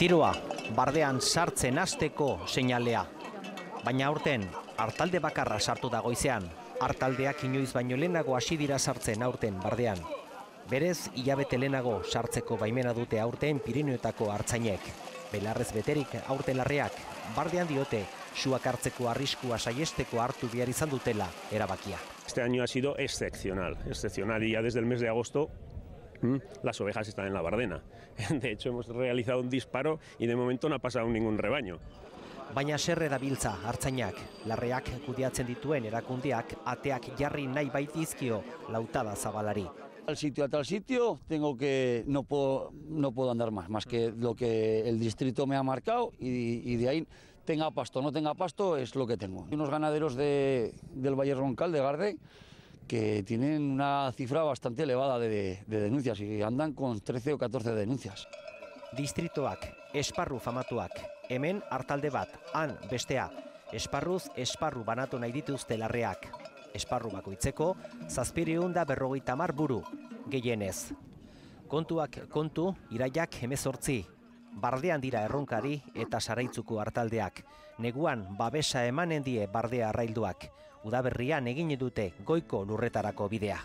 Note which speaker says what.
Speaker 1: Tiroa, bardean sartzen hasteko seinalea. Baina aurten, artalde bakarra sartu da goizean. Artaldeak inoiz baino lehenago hasi dira sartzen aurten bardean. Berez, hilabete lehenago sartzeko baimena dute aurten Pirinioetako artzainek. Belarrez beterik aurten larreak, bardean diote, suak hartzeko arriskua saiesteko hartu behar izan dutela erabakia.
Speaker 2: Este año ha sido excepcional y ya desde el mes de agosto las ovejas están en la Bardena. De hecho, hemos realizado un disparo y de momento no ha pasado ningún rebaño.
Speaker 1: Baina serre dabiltza hartzainak, larreak kudeatzen dituen erakundeak ateak jarri nahi baitizkio lautada zabalari.
Speaker 3: Al sitio a tal sitio no puedo andar más que lo que el distrito me ha marcado y de ahí tenga pasto o no tenga pasto es lo que tengo. Hay unos ganaderos del Valle Roncal, de Garde, que tienen una cifra bastante elevada de denuncias y andan con 13 o 14 denuncias.
Speaker 1: Distritoak, esparru famatuak, hemen artalde bat, han bestea, esparruz esparru banatu nahi dituzte larreak. Esparru bakoitzeko, 750 buru, gehienez. Kontuak kontu, iraiak 18. Bardean dira erronkari eta Saraitzuko artaldeak. Neguan babesa emanen die bardea arrailduak. Udaberrian egin dute goiko lurretarako bidea.